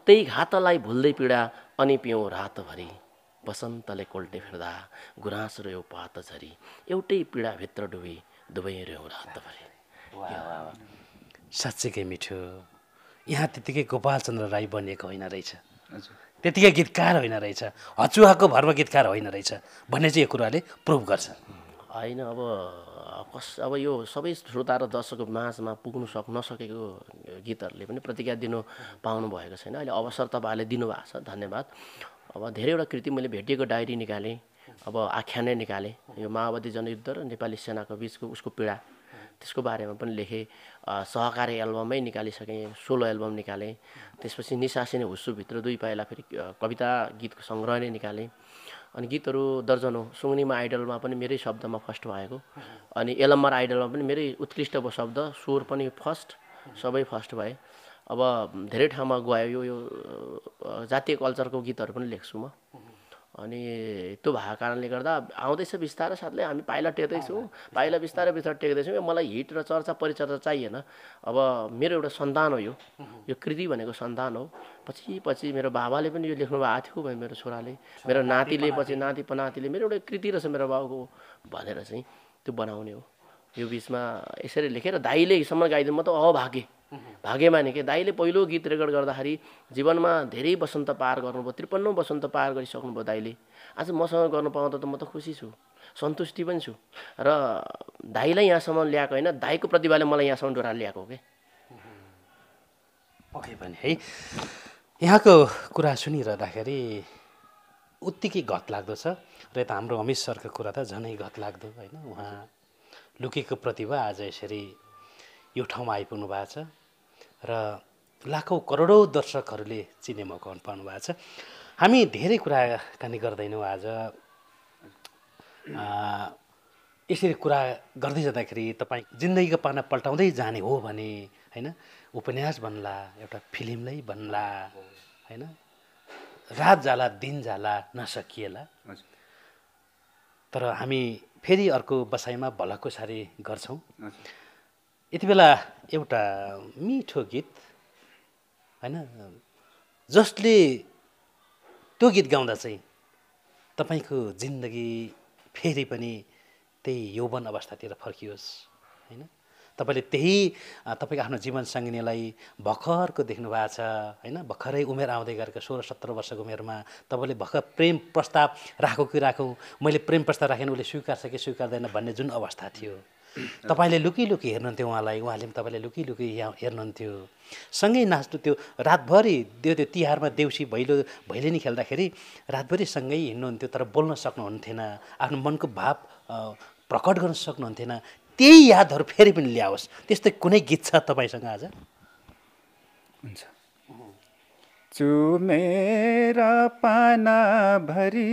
त्यही घातलाई भुल्दै पीडा अनि पिउँ रातभरि, वसन्तले कोल्टे फिर्दा गुराँस रह्यो पात झरी, एउटै पीडाभित्र डुबी दुवै रह्यौँ रातभरि। साँच्चैकै मिठो। यहाँ त्यतिकै गोपालचन्द्र राई बनिएको होइन रहेछ, त्यतिकै गीतकार होइन रहेछ, हचुवाको भरमा गीतकार होइन रहेछ भन्ने चाहिँ यो कुराले प्रुभ गर्छ। होइन अब यो सबै श्रोता र दर्शकको माझमा पुग्नु नसकेको गीतहरूले पनि प्रतिक्रिया दिनु पाउनु भएको छैन। अहिले अवसर तपाईँहरूले दिनुभएको छ, धन्यवाद। अब धेरैवटा कृति मैले भेटिएको डायरी निकालेँ, अब आख्यानै निकालेँ। यो माओवादी जनयुद्ध र नेपाली सेनाको बिचको उसको पीडा त्यसको बारेमा पनि लेखेँ। सहकारी एल्बमै निकालिसकेँ, 16 एल्बम निकालेँ। त्यसपछि निसासिने हुस्सुभित्र 2 पाइला फेरि कविता गीतको सङ्ग्रह नै निकालेँ। अनि गीतहरू दर्जनौँ। सुङ्निमा आइडलमा पनि मेरै शब्दमा फर्स्ट भएको, अनि एलम्बर आइडलमा पनि मेरै उत्कृष्ट शब्द स्वर पनि फर्स्ट, सबै फर्स्ट भए। अब धेरै ठाउँमा गयो यो जातीय कल्चरको गीतहरू पनि लेख्छु म। अनि त्यो भएको कारणले गर्दा आउँदैछ बिस्तारै साथले हामी पाइला टेक्दैछौँ, पाइला बिस्तारै बिस्तारै टेक्दैछौँ। मलाई हिट र चर्चा परिचर्चा चाहिएन। अब मेरो एउटा सन्तान हो यो कृति भनेको सन्तान हो। पछि मेरो बाबाले पनि यो लेख्नु भएको थियो भने मेरो छोराले, मेरो नातिले, पछि नाति पनातिले मेरो एउटा कृति रहेछ मेरो बाबुको भनेर चाहिँ त्यो बनाउने हो। यो बिचमा यसरी लेखेर दाइलेसम्म गाइदिनु, म त भाग्यमानी के। दाइले पहिलो गीत रेकर्ड गर्दाखेरि जीवनमा धेरै वसन्त पार गर्नुभयो, 53 वसन्त पार गरिसक्नुभयो दाइले। आज मसँग गर्नु पाउँदा त म त खुसी छु, सन्तुष्टि पनि छु। र दाइलाई यहाँसम्म ल्याएको होइन, दाइको प्रतिभाले मलाई यहाँसम्म डोरा ल्याएको हो कि। पक्कै पनि है। यहाँको कुरा सुनिरहँदाखेरि उत्तिकै घत लाग्दो छ। र यता हाम्रो अमित सरको कुरा त झनै घत लाग्दो होइन। उहाँ लुकेको प्रतिभा आज यसरी यो ठाउँमा आइपुग्नु भएको छ र लाखौँ करोडौँ दर्शकहरूले चिने मौका पाउनु भएको छ। हामी धेरै कुराकानी गर्दैनौँ आज। यसरी कुरा गर्दै जाँदाखेरि तपाईँ जिन्दगीको पाना पल्टाउँदै जाने हो भने होइन, उपन्यास बन्ला, एउटा फिल्मै बन्ला होइन, रात जाला दिन जाला नसकिएला। तर हामी फेरि अर्को बसाइमा भलाकुसारी गर्छौँ। यति बेला एउटा मिठो गीत होइन, जसले त्यो गीत गाउँदा चाहिँ तपाईँको जिन्दगी फेरि पनि त्यही यौवन अवस्थातिर फर्कियोस् होइन। तपाईँले त्यही तपाईँको आफ्नो जीवन सङ्गिनीलाई भर्खरको देख्नु भएको छ होइन, भर्खरै उमेर आउँदै गरेको 16-17 वर्षको उमेरमा तपाईँले भर्खर प्रेम प्रस्ताव राखौँ कि राखौँ, मैले प्रेम प्रस्ताव राखेँ उसले स्वीकार्छ कि स्वीकार्दैन भन्ने जुन अवस्था थियो, तपाईँले लुकी लुकी हेर्नुहुन्थ्यो उहाँलाई, उहाँले पनि तपाईँले लुकी लुकी हेर्नुहुन्थ्यो, सँगै नाच्नु त्यो रातभरि त्यो तिहारमा देउसी भैलेनी खेल्दाखेरि रातभरि सँगै हिँड्नुहुन्थ्यो, तर बोल्न सक्नुहुन्थेन, आफ्नो मनको भाव प्रकट गर्न सक्नुहुन्थेन। त्यही यादहरू फेरि पनि ल्याओस्, त्यस्तै कुनै गीत छ तपाईँसँग आज? हुन्छ। चुमेरा पाना भरी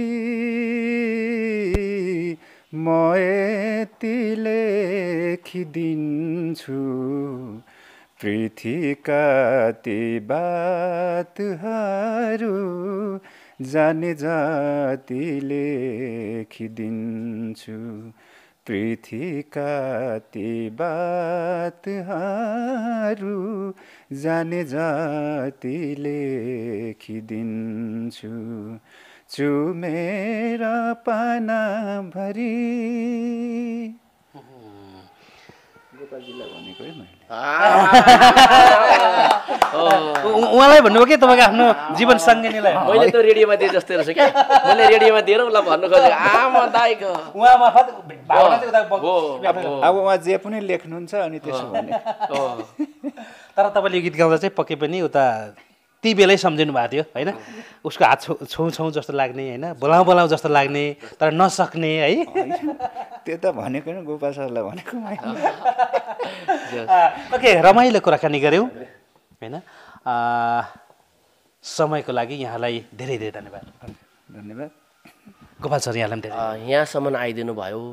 म यति लेखिदिन्छु, पृथ्वीका ती बातहरू जाने जाति लेखिदिन्छु, पृथ्वीका ती बातहरू जाने जाति लेखिदिन्छु, चुमेरा पाना भरी। गोपालजीलाई भनेको है मैले। उहाँलाई भन्नुभयो कि तपाईँको आफ्नो जीवन सङ्गिनीलाई? मैले त रेडियोमा दिएँ जस्तै रहेछ क्या, मैले रेडियोमा दिएर उसलाई भन्नु खोजेँ आमा दाइको उहाँ मार्फत भावना चाहिँ उता अब उहाँ जे पनि लेख्नुहुन्छ अनि त्यसो भने। तर तपाईँले यो गीत गाउँदा चाहिँ पक्कै पनि उता ती बेलै सम्झिनु भएको थियो होइन, उसको हात छौँ छौँ जस्तो लाग्ने होइन, बोलाउँ बोलाउँ जस्तो लाग्ने तर नसक्ने है। त्यो त भनेको नि गोपाल सरलाई भनेको मैले। ओके, रमाइलो कुराकानी गऱ्यौँ होइन। समयको लागि यहाँलाई धेरै धेरै धन्यवाद। धन्यवाद गोपाल सर, यहाँलाई पनि धेरै। यहाँसम्म आइदिनु भयो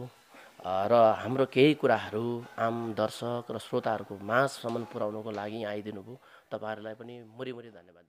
र हाम्रो केही कुराहरू आम दर्शक र श्रोताहरूको माझसम्म पुर्याउनुको लागि यहाँ आइदिनु भयो। तपाईँहरूलाई पनि मुरी मुरी धन्यवाद।